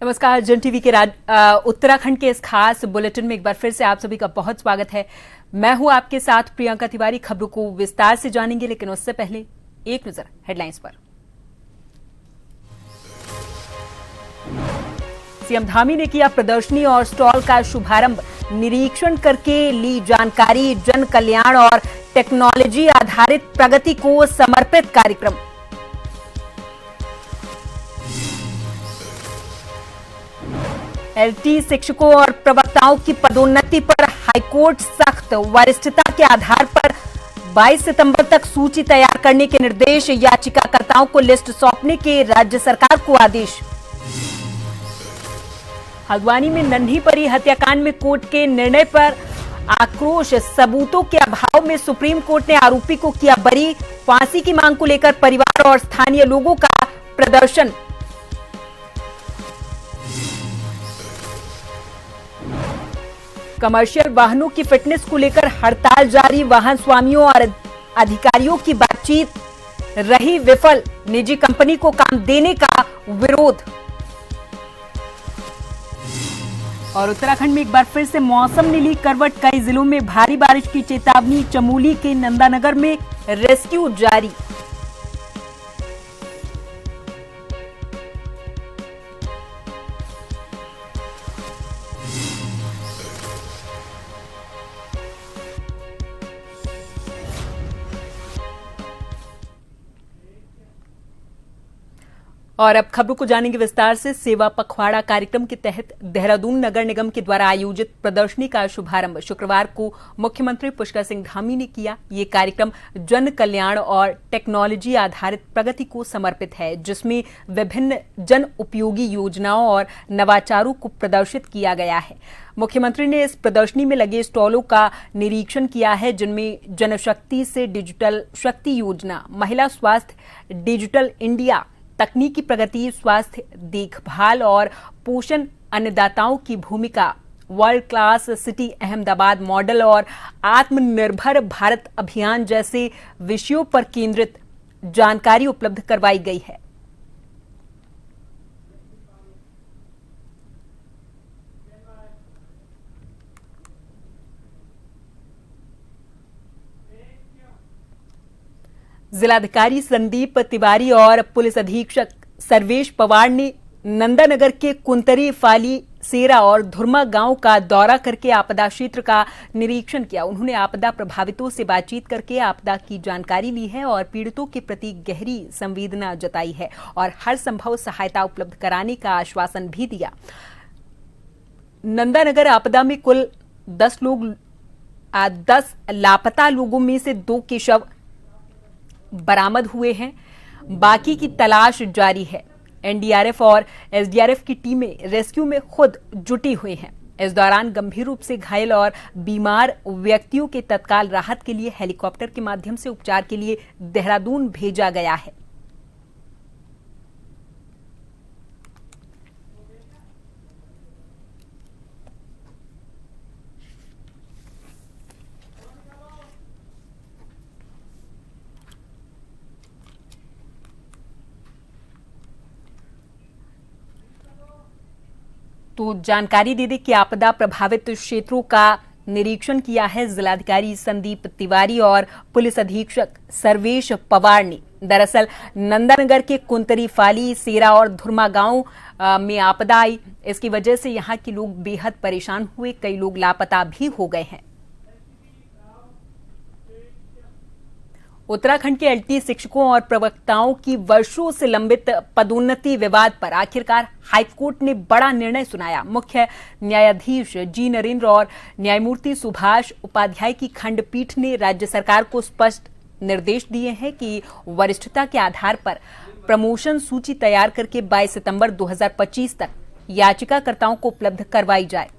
नमस्कार। जन टीवी के उत्तराखंड के इस खास बुलेटिन में एक बार फिर से आप सभी का बहुत स्वागत है। मैं हूं आपके साथ प्रियंका तिवारी। खबरों को विस्तार से जानेंगे, लेकिन उससे पहले एक नजर हेडलाइंस पर। सीएम धामी ने किया प्रदर्शनी और स्टॉल का शुभारंभ। निरीक्षण करके ली जानकारी। जन कल्याण और टेक्नोलॉजी आधारित प्रगति को समर्पित कार्यक्रम। एलटी शिक्षकों और प्रवक्ताओं की पदोन्नति पर हाईकोर्ट सख्त। वरिष्ठता के आधार पर 22 सितंबर तक सूची तैयार करने के निर्देश। याचिकाकर्ताओं को लिस्ट सौंपने के राज्य सरकार को आदेश। हल्द्वानी में नन्ही परी हत्याकांड में कोर्ट के निर्णय पर आक्रोश। सबूतों के अभाव में सुप्रीम कोर्ट ने आरोपी को किया बरी। फांसी की मांग को लेकर परिवार और स्थानीय लोगों का प्रदर्शन। कमर्शियल वाहनों की फिटनेस को लेकर हड़ताल जारी। वाहन स्वामियों और अधिकारियों की बातचीत रही विफल। निजी कंपनी को काम देने का विरोध। और उत्तराखंड में एक बार फिर से मौसम ने ली करवट। कई जिलों में भारी बारिश की चेतावनी। चमोली के नंदानगर में रेस्क्यू जारी। और अब खबरों को जानेंगे विस्तार से। सेवा पखवाड़ा कार्यक्रम के तहत देहरादून नगर निगम के द्वारा आयोजित प्रदर्शनी का शुभारंभ शुक्रवार को मुख्यमंत्री पुष्कर सिंह धामी ने किया। ये कार्यक्रम जन कल्याण और टेक्नोलॉजी आधारित प्रगति को समर्पित है, जिसमें विभिन्न जन उपयोगी योजनाओं और नवाचारों को प्रदर्शित किया गया है। मुख्यमंत्री ने इस प्रदर्शनी में लगे स्टॉलों का निरीक्षण किया है, जिनमें जनशक्ति से डिजिटल शक्ति योजना, महिला स्वास्थ्य, डिजिटल इंडिया, तकनीकी प्रगति, स्वास्थ्य देखभाल और पोषण, अन्नदाताओं की भूमिका, world class city Ahmedabad model और आत्मनिर्भर भारत अभियान जैसे विषयों पर केंद्रित जानकारी उपलब्ध करवाई गई है। जिलाधिकारी संदीप तिवारी और पुलिस अधीक्षक सर्वेश पवार ने नंदानगर के कुंतरी, फाली, सेरा और धुरमा गांव का दौरा करके आपदा क्षेत्र का निरीक्षण किया। उन्होंने आपदा प्रभावितों से बातचीत करके आपदा की जानकारी ली है और पीड़ितों के प्रति गहरी संवेदना जताई है और हर संभव सहायता उपलब्ध कराने का आश्वासन भी दिया। नंदानगर आपदा में कुल 10 लापता लोगों में से 2 के शव बरामद हुए हैं। बाकी की तलाश जारी है। एनडीआरएफ और एसडीआरएफ की टीमें रेस्क्यू में खुद जुटी हुई हैं। इस दौरान गंभीर रूप से घायल और बीमार व्यक्तियों के तत्काल राहत के लिए हेलीकॉप्टर के माध्यम से उपचार के लिए देहरादून भेजा गया है। तो जानकारी दे दें कि आपदा प्रभावित क्षेत्रों का निरीक्षण किया है जिलाधिकारी संदीप तिवारी और पुलिस अधीक्षक सर्वेश पवार ने। दरअसल नंदानगर के कुंतरी, फाली, सेरा और धुरमा गांव में आपदा आई। इसकी वजह से यहां के लोग बेहद परेशान हुए। कई लोग लापता भी हो गए हैं। उत्तराखंड के एलटी शिक्षकों और प्रवक्ताओं की वर्षों से लंबित पदोन्नति विवाद पर आखिरकार हाईकोर्ट ने बड़ा निर्णय सुनाया। मुख्य न्यायाधीश जी नरेंद्र और न्यायमूर्ति सुभाष उपाध्याय की खंडपीठ ने राज्य सरकार को स्पष्ट निर्देश दिए हैं कि वरिष्ठता के आधार पर प्रमोशन सूची तैयार करके 22 सितंबर 2025 तक याचिकाकर्ताओं को उपलब्ध करवाई जाए।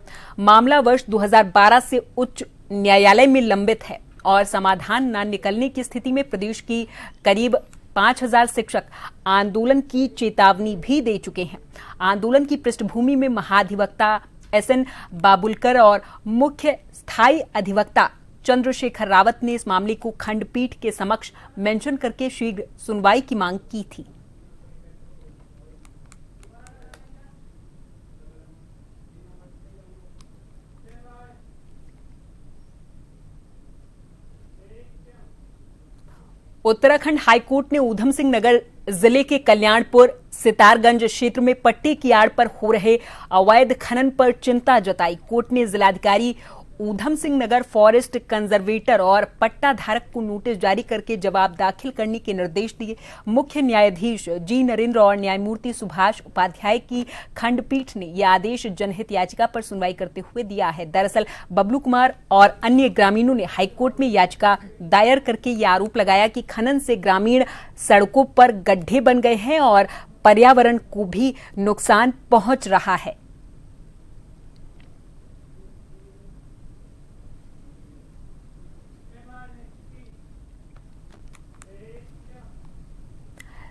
मामला वर्ष 2012 से उच्च न्यायालय में लंबित है और समाधान न निकलने की स्थिति में प्रदेश की करीब 5000 शिक्षक आंदोलन की चेतावनी भी दे चुके हैं। आंदोलन की पृष्ठभूमि में महाधिवक्ता एसएन बाबुलकर और मुख्य स्थायी अधिवक्ता चंद्रशेखर रावत ने इस मामले को खंडपीठ के समक्ष मेंशन करके शीघ्र सुनवाई की मांग की थी। उत्तराखंड हाईकोर्ट ने ऊधम सिंह नगर जिले के कल्याणपुर सितारगंज क्षेत्र में पट्टे की आड़ पर हो रहे अवैध खनन पर चिंता जताई। कोर्ट ने जिलाधिकारी ऊधम सिंह नगर फॉरेस्ट कंजर्वेटर और पट्टा धारक को नोटिस जारी करके जवाब दाखिल करने के निर्देश दिए। मुख्य न्यायाधीश जी नरेंद्र और न्यायमूर्ति सुभाष उपाध्याय की खंडपीठ ने यह आदेश जनहित याचिका पर सुनवाई करते हुए दिया है। दरअसल बबलू कुमार और अन्य ग्रामीणों ने हाईकोर्ट में याचिका दायर करके यह आरोप लगाया कि खनन से ग्रामीण सड़कों पर गड्ढे बन गए हैं और पर्यावरण को भी नुकसान पहुंच रहा है।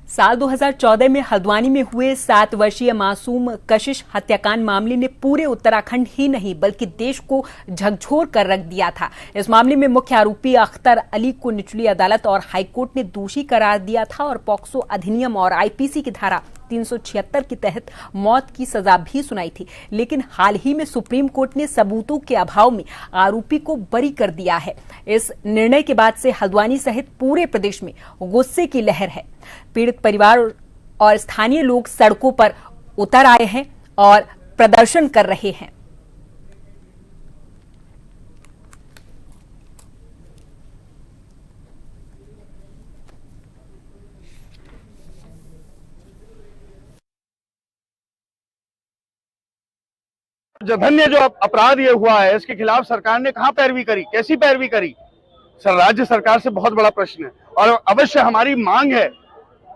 साल 2014 में हल्द्वानी में हुए 7 वर्षीय मासूम कशिश हत्याकांड मामले ने पूरे उत्तराखंड ही नहीं बल्कि देश को झकझोर कर रख दिया था। इस मामले में मुख्य आरोपी अख्तर अली को निचली अदालत और हाईकोर्ट ने दोषी करार दिया था और पॉक्सो अधिनियम और आईपीसी की धारा 376 के तहत मौत की सजा भी सुनाई थी। लेकिन हाल ही में सुप्रीम कोर्ट ने सबूतों के अभाव में आरोपी को बरी कर दिया है। इस निर्णय के बाद से हल्द्वानी सहित पूरे प्रदेश में गुस्से की लहर है। पीड़ित परिवार और स्थानीय लोग सड़कों पर उतर आए हैं और प्रदर्शन कर रहे हैं। जघन्य जो अपराध ये हुआ है, इसके खिलाफ सरकार ने कहां पैरवी करी, कैसी पैरवी करी? सर, राज्य सरकार से बहुत बड़ा प्रश्न है और अवश्य हमारी मांग है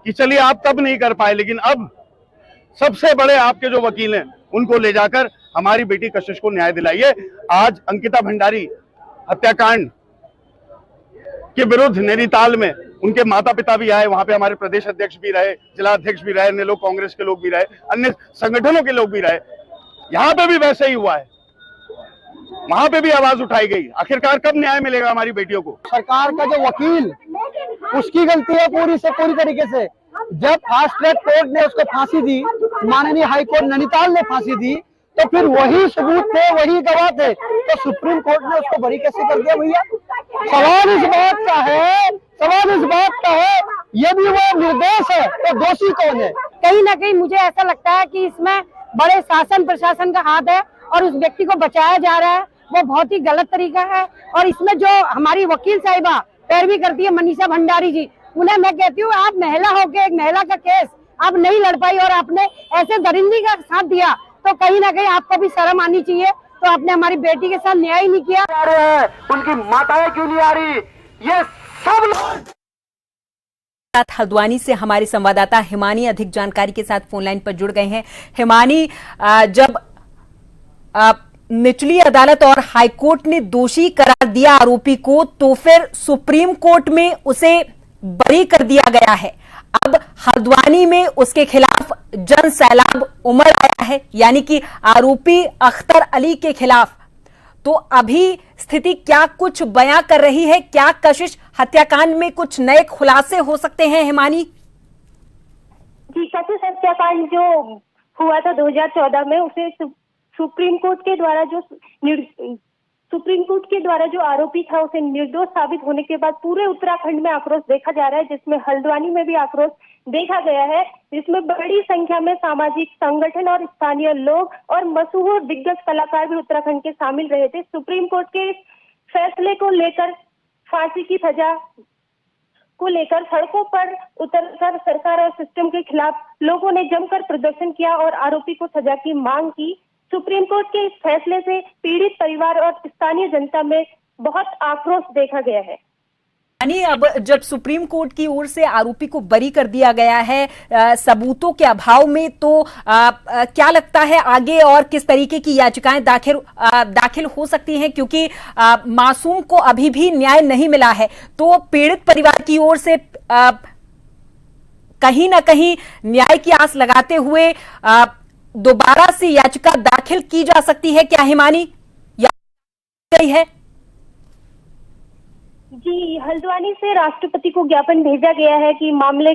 कि चलिए आप तब नहीं कर पाए, लेकिन अब सबसे बड़े आपके जो वकील हैं उनको ले जाकर हमारी बेटी कशिश को न्याय दिलाइए। आज अंकिता भंडारी हत्याकांड के विरुद्ध नैनीताल में उनके माता पिता भी आए, वहां पे हमारे प्रदेश अध्यक्ष भी रहे, जिला अध्यक्ष भी रहे, अन्य लोग कांग्रेस के लोग भी रहे, अन्य संगठनों के लोग भी रहे। यहां पे भी वैसे ही हुआ है, वहां पे भी आवाज उठाई गई। आखिरकार कब न्याय मिलेगा हमारी बेटियों को? सरकार का जो वकील, उसकी गलती है पूरी से पूरी तरीके से। जब फास्ट ट्रैक कोर्ट ने उसको फांसी दी, माननीय हाई कोर्ट नैनीताल ने फांसी दी, तो फिर वही सबूत थे, वही गवाह थे, तो सुप्रीम कोर्ट ने उसको बरी कैसे कर दिया भैया? सवाल इस बात का है, सवाल इस बात का है, यदि वो निर्दोष है तो दोषी कौन है? कहीं ना कहीं मुझे ऐसा लगता है कि इसमें बड़े शासन प्रशासन का हाथ है और उस व्यक्ति को बचाया जा रहा है, वो बहुत ही गलत तरीका है। और इसमें जो हमारी वकील साहिबा पैरवी करती है, मनीषा भंडारी जी, उन्हें मैं कहती हूँ आप महिला होके एक महिला का केस आप नहीं लड़ पाई और आपने ऐसे दरिंदगी का साथ दिया, तो कहीं ना कहीं आपको भी शर्म आनी चाहिए। तो आपने हमारी बेटी के साथ न्याय नहीं किया। आ रहे हैं, उनकी माताएं क्यों नहीं आ रही? ये सब लोग हल्द्वानी से हमारे संवाददाता हिमानी अधिक जानकारी के साथ फोन लाइन पर जुड़ गए हैं। हिमानी, जब निचली अदालत और हाईकोर्ट ने दोषी करार दिया आरोपी को, तो फिर सुप्रीम कोर्ट में उसे बरी कर दिया गया है। अब हल्द्वानी में उसके खिलाफ जन सैलाब उमड़ आया है, यानी कि आरोपी अख्तर अली के खिलाफ। तो अभी स्थिति क्या कुछ बयां कर रही है? क्या कशिश हत्याकांड में कुछ नए खुलासे हो सकते हैं हिमानी? जी, कशिश हत्याकांड जो हुआ था 2014 में, उसे सुप्रीम कोर्ट के द्वारा जो आरोपी था उसे निर्दोष साबित होने के बाद पूरे उत्तराखंड में आक्रोश देखा जा रहा है, जिसमें हल्द्वानी में भी आक्रोश देखा गया है, जिसमें बड़ी संख्या में सामाजिक संगठन और स्थानीय लोग और मशहूर दिग्गज कलाकार भी उत्तराखंड के शामिल रहे थे। सुप्रीम कोर्ट के फैसले को लेकर, फांसी की सजा को लेकर सड़कों पर उतरकर सरकार और सिस्टम के खिलाफ लोगों ने जमकर प्रदर्शन किया और आरोपी को सजा की मांग की। सुप्रीम कोर्ट के इस फैसले से पीड़ित परिवार और स्थानीय जनता में बहुत आक्रोश देखा गया है। यानी अब जब सुप्रीम कोर्ट की ओर से आरोपी को बरी कर दिया गया है सबूतों के अभाव में, तो क्या लगता है आगे और किस तरीके की याचिकाएं दाखिल हो सकती हैं? क्योंकि मासूम को अभी भी न्याय नहीं मिला है, तो पीड़ित परिवार की ओर से कहीं ना कहीं न्याय की आस लगाते हुए दोबारा से याचिका दाखिल की जा सकती है क्या हिमानी? गई है जी, हल्द्वानी से राष्ट्रपति को ज्ञापन भेजा गया है कि मामले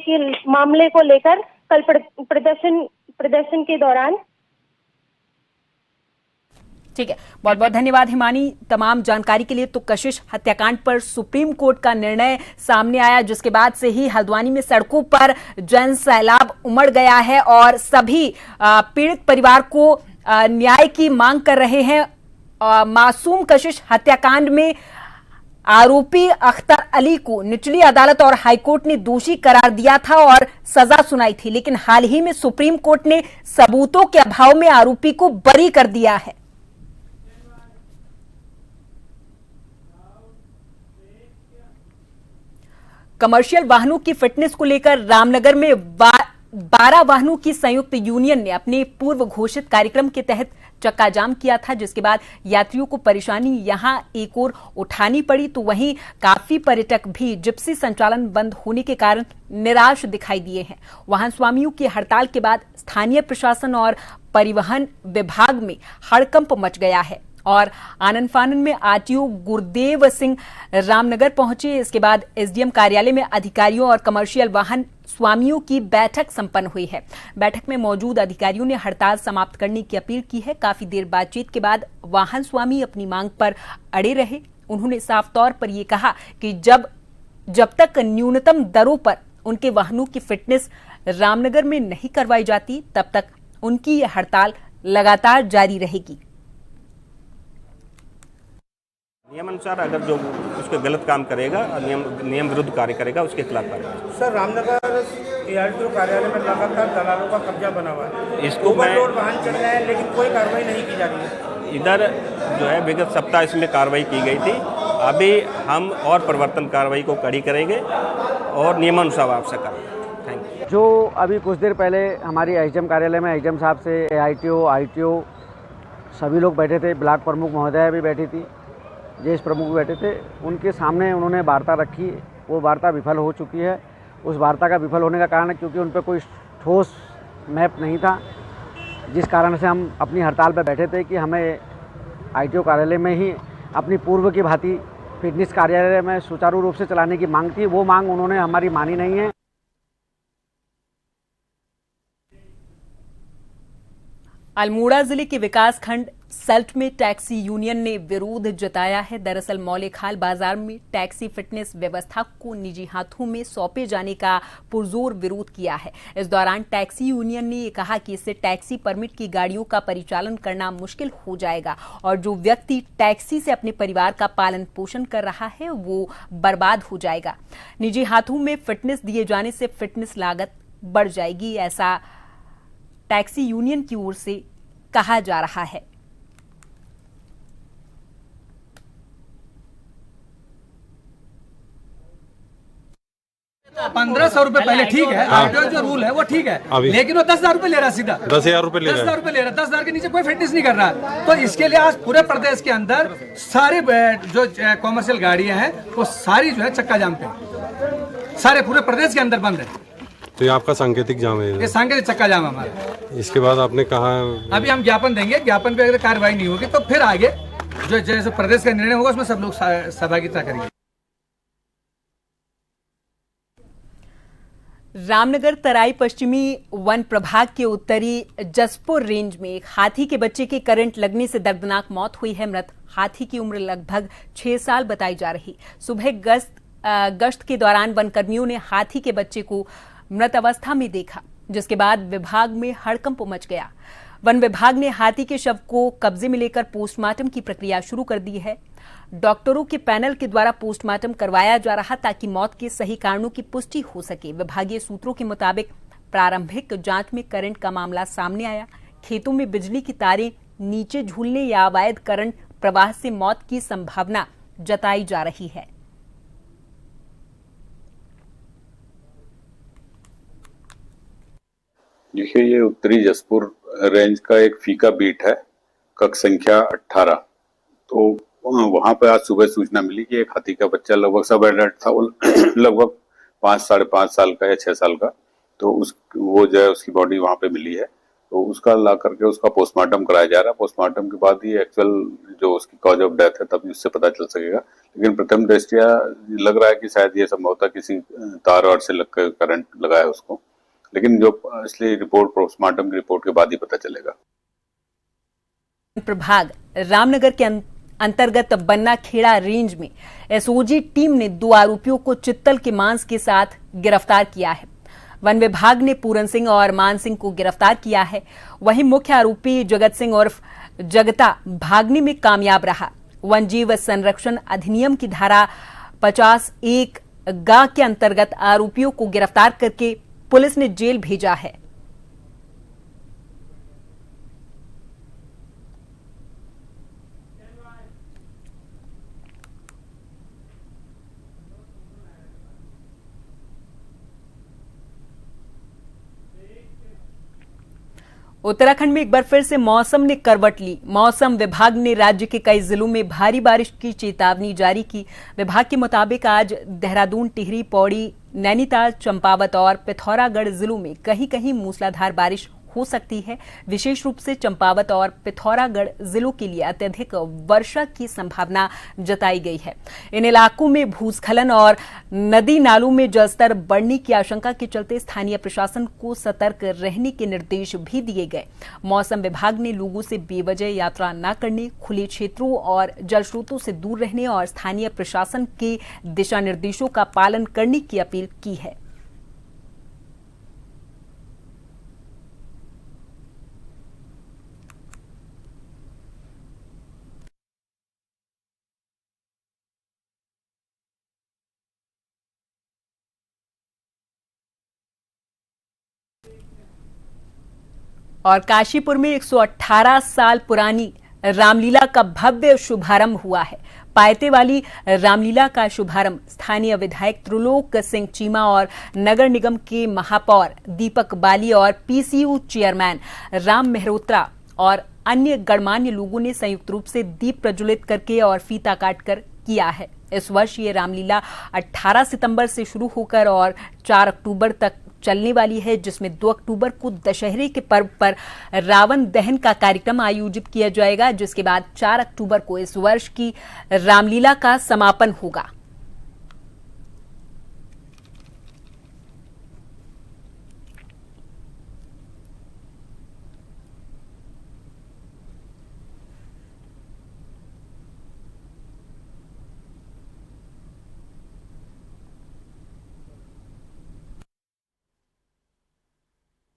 को लेकर कल प्रदर्शन के दौरान। ठीक है, बहुत बहुत धन्यवाद हिमानी तमाम जानकारी के लिए। तो कशिश हत्याकांड पर सुप्रीम कोर्ट का निर्णय सामने आया, जिसके बाद से ही हल्द्वानी में सड़कों पर जन सैलाब उमड़ गया है और सभी पीड़ित परिवार को न्याय की मांग कर रहे हैं। मासूम कशिश हत्याकांड में आरोपी अख्तर अली को निचली अदालत और हाईकोर्ट ने दोषी करार दिया था और सजा सुनाई थी, लेकिन हाल ही में सुप्रीम कोर्ट ने सबूतों के अभाव में आरोपी को बरी कर दिया है। कमर्शियल वाहनों की फिटनेस को लेकर रामनगर में 12 वाहनों की संयुक्त यूनियन ने अपने पूर्व घोषित कार्यक्रम के तहत चक्का जाम किया था, जिसके बाद यात्रियों को परेशानी यहां एक और उठानी पड़ी, तो वहीं काफी पर्यटक भी जिप्सी संचालन बंद होने के कारण निराश दिखाई दिए हैं। वाहन स्वामियों की हड़ताल के बाद स्थानीय प्रशासन और परिवहन विभाग में हड़कंप मच गया है और आनन फानन में आरटीओ गुरदेव सिंह रामनगर पहुंचे। इसके बाद एसडीएम कार्यालय में अधिकारियों और कमर्शियल वाहन स्वामियों की बैठक संपन्न हुई है। बैठक में मौजूद अधिकारियों ने हड़ताल समाप्त करने की अपील की है। काफी देर बातचीत के बाद वाहन स्वामी अपनी मांग पर अड़े रहे। उन्होंने साफ तौर पर यह कहा कि जब तक न्यूनतम दरों पर उनके वाहनों की फिटनेस रामनगर में नहीं करवाई जाती, तब तक उनकी यह हड़ताल लगातार जारी रहेगी। नियमानुसार अगर जो उसके गलत काम करेगा, नियम विरुद्ध कार्य करेगा, उसके खिलाफ कार्रवाई। सर, रामनगर एआरटीओ कार्यालय में लगातार दलालों का कब्जा बना हुआ है। इसको ओवरलोड वाहन चल रहे हैं, लेकिन कोई कार्रवाई नहीं की जा रही है। इधर जो है विगत सप्ताह इसमें कार्रवाई की गई थी। अभी हम और परिवर्तन कार्रवाई को कड़ी करेंगे और नियमानुसार आवश्यक कार्रवाई। Thank you. जो अभी कुछ देर पहले हमारी एसडीएम कार्यालय में एसडीएम साहब से आईटीओ सभी लोग बैठे थे, ब्लॉक प्रमुख महोदया भी बैठी थी, जेएस प्रमुख भी बैठे थे। उनके सामने उन्होंने वार्ता रखी, वो वार्ता विफल हो चुकी है। उस वार्ता का विफल होने का कारण है क्योंकि उन पर कोई ठोस मैप नहीं था, जिस कारण से हम अपनी हड़ताल पर बैठे थे कि हमें आईटीओ कार्यालय में ही अपनी पूर्व की भांति फिटनेस कार्यालय में सुचारू रूप से चलाने की मांग थी। वो मांग उन्होंने हमारी मानी नहीं है। अल्मोड़ा जिले के विकासखंड सल्ट में टैक्सी यूनियन ने विरोध जताया है। दरअसल मौलेखाल बाजार में टैक्सी फिटनेस व्यवस्था को निजी हाथों में सौंपे जाने का पुरजोर विरोध किया है। इस दौरान टैक्सी यूनियन ने ये कहा कि इससे टैक्सी परमिट की गाड़ियों का परिचालन करना मुश्किल हो जाएगा और जो व्यक्ति टैक्सी से अपने परिवार का पालन पोषण कर रहा है वो बर्बाद हो जाएगा। निजी हाथों में फिटनेस दिए जाने से फिटनेस लागत बढ़ जाएगी, ऐसा टैक्सी यूनियन की ओर से कहा जा रहा है। 1500 रुपए पहले ठीक है, आरटीओ जो रूल है वो ठीक है, लेकिन वो 10,000 रुपए ले रहा है, सीधा 10,000 रुपए ले रहा है। 10,000 रुपए ले रहा है, 10,000 के नीचे कोई फिटनेस नहीं कर रहा है। तो इसके लिए आज पूरे प्रदेश के अंदर सारी जो कॉमर्शियल गाड़ियां हैं वो सारी जो है चक्का जाम पे, सारे पूरे प्रदेश के अंदर बंद है। तो ये आपका सांकेतिक जाम है? ये सांकेतिक चक्का जाम हमारा। इसके बाद आपने कहा अभी हम ज्ञापन देंगे, ज्ञापन पे अगर कार्रवाई नहीं होगी तो फिर आगे जो जैसे प्रदेश का निर्णय होगा उसमें सब लोग सहभागिता करेंगे। रामनगर तराई पश्चिमी वन प्रभाग के उत्तरी जसपुर रेंज में एक हाथी के बच्चे के करंट लगने से दर्दनाक मौत हुई है। मृत हाथी की उम्र लगभग 6 साल बताई जा रही। सुबह गश्त के दौरान वनकर्मियों ने हाथी के बच्चे को मृत अवस्था में देखा, जिसके बाद विभाग में हड़कंप मच गया। वन विभाग ने हाथी के शव को कब्जे में लेकर पोस्टमार्टम की प्रक्रिया शुरू कर दी है। डॉक्टरों के पैनल के द्वारा पोस्टमार्टम करवाया जा रहा ताकि मौत के सही कारणों की पुष्टि हो सके। विभागीय सूत्रों के मुताबिक प्रारंभिक जांच में करंट का मामला सामने आया। खेतों में बिजली की तारें नीचे झूलने या अवैध करंट प्रवाह से मौत की संभावना जताई जा रही है। देखिए, ये उत्तरी जसपुर रेंज का एक फीका बीट है, कक्ष संख्या 18। तो वहां पे आज सुबह सूचना मिली कि एक हाथी का बच्चा लगभग सब एडल्ट था, वो लगभग 5 साढ़े 5 साल का या 6 साल का। तो वो जो है उसकी बॉडी वहां पे मिली है, तो उसका ला करके उसका पोस्टमार्टम कराया जा रहा है। पोस्टमार्टम के बाद ही एक्चुअल जो उसकी कॉज ऑफ डेथ है तभी उससे पता चल सकेगा। लेकिन प्रथम दृष्टया लग रहा है कि शायद ये संभवतः किसी तार वार से लगकर करंट लगा है उसको, लेकिन जो असली रिपोर्ट पोस्टमार्टम की रिपोर्ट के बाद ही पता चलेगा। प्रभाग रामनगर के अंतर्गत बन्ना खेड़ा रेंज में एसओजी टीम ने 2 आरोपियों को चित्तल के मांस के साथ गिरफ्तार किया है। वन विभाग ने पूरन सिंह और मान सिंह को गिरफ्तार किया है। वहीं मुख्य आरोपी जगत सिंह उर्फ जगता भागने में कामयाब रहा। वन जीव संरक्षण अधिनियम की धारा 50(1) गा के अंतर्गत आरोपियों को गिरफ्तार करके पुलिस ने जेल भेजा है। उत्तराखंड में एक बार फिर से मौसम ने करवट ली। मौसम विभाग ने राज्य के कई जिलों में भारी बारिश की चेतावनी जारी की। विभाग के मुताबिक आज देहरादून, टिहरी, पौड़ी, नैनीताल, चंपावत और पिथौरागढ़ जिलों में कहीं कहीं मूसलाधार बारिश हो सकती है। विशेष रूप से चंपावत और पिथौरागढ़ जिलों के लिए अत्यधिक वर्षा की संभावना जताई गई है। इन इलाकों में भूस्खलन और नदी नालों में जलस्तर बढ़ने की आशंका के चलते स्थानीय प्रशासन को सतर्क रहने के निर्देश भी दिए गए। मौसम विभाग ने लोगों से बेवजह यात्रा न करने, खुले क्षेत्रों और जल स्रोतों से दूर रहने और स्थानीय प्रशासन के दिशा निर्देशों का पालन करने की अपील की है। और काशीपुर में 118 साल पुरानी रामलीला का भव्य शुभारंभ हुआ है। पायते वाली रामलीला का शुभारंभ स्थानीय विधायक त्रिलोक सिंह चीमा और नगर निगम के महापौर दीपक बाली और पीसीयू चेयरमैन राम मेहरोत्रा और अन्य गणमान्य लोगों ने संयुक्त रूप से दीप प्रज्वलित करके और फीता काटकर किया है। इस वर्ष ये रामलीला 18 सितंबर से शुरू होकर और 4 अक्टूबर तक चलने वाली है, जिसमें 2 अक्टूबर को दशहरे के पर्व पर रावण दहन का कार्यक्रम आयोजित किया जाएगा, जिसके बाद 4 अक्टूबर को इस वर्ष की रामलीला का समापन होगा।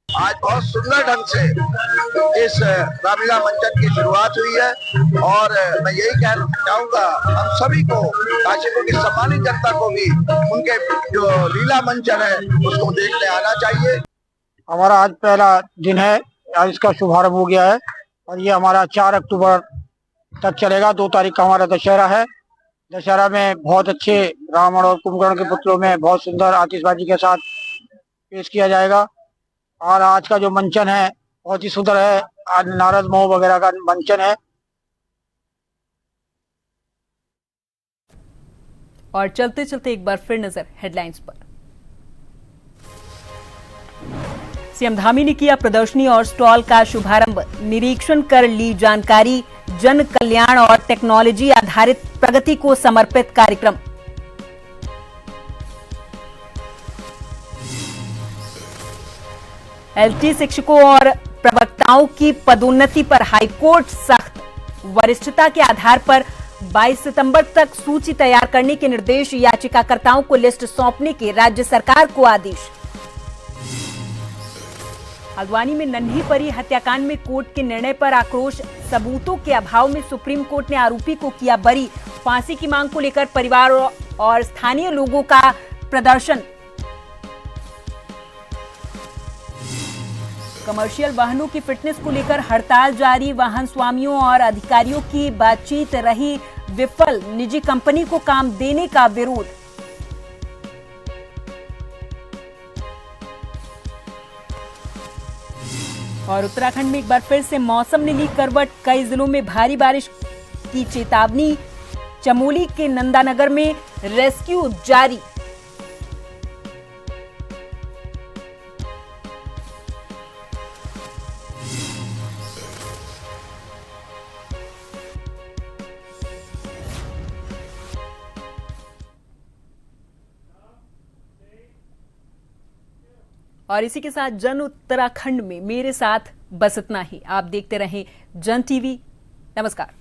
आज बहुत सुंदर ढंग से इस रामलीला मंचन की शुरुआत हुई है और मैं यही कहना चाहूंगा हम सभी को, काशीपुर की सम्मानित जनता को भी उनके जो लीला मंचन है उसको देखने आना चाहिए। हमारा आज पहला दिन है, आज इसका शुभारंभ हो गया है और ये हमारा 4 अक्टूबर तक चलेगा। 2 तारीख का हमारा दशहरा है। दशहरा में बहुत अच्छे रावण और कुंभकर्ण के पुतलों में बहुत सुंदर आतिशबाजी के साथ पेश किया जाएगा। और आज का जो मंचन है बहुत ही सुंदर है। आज नारद मोह वगैरह का मंचन है। और चलते चलते एक बार फिर नजर हेडलाइंस पर। सीएम धामी ने किया प्रदर्शनी और स्टॉल का शुभारंभ। निरीक्षण कर ली जानकारी। जन कल्याण और टेक्नोलॉजी आधारित प्रगति को समर्पित कार्यक्रम। एलटी शिक्षकों और प्रवक्ताओं की पदोन्नति पर हाईकोर्ट सख्त। वरिष्ठता के आधार पर 22 सितंबर तक सूची तैयार करने के निर्देश। याचिकाकर्ताओं को लिस्ट सौंपने के राज्य सरकार को आदेश। हल्द्वानी में नन्ही परी हत्याकांड में कोर्ट के निर्णय पर आक्रोश। सबूतों के अभाव में सुप्रीम कोर्ट ने आरोपी को किया बरी। फांसी की मांग को लेकर परिवार और स्थानीय लोगों का प्रदर्शन। कमर्शियल वाहनों की फिटनेस को लेकर हड़ताल जारी। वाहन स्वामियों और अधिकारियों की बातचीत रही विफल। निजी कंपनी को काम देने का विरोध। और उत्तराखंड में एक बार फिर से मौसम ने ली करवट। कई जिलों में भारी बारिश की चेतावनी। चमोली के नंदानगर में रेस्क्यू जारी। और इसी के साथ जन उत्तराखंड में मेरे साथ बस इतना ही। आप देखते रहें जन टीवी, नमस्कार।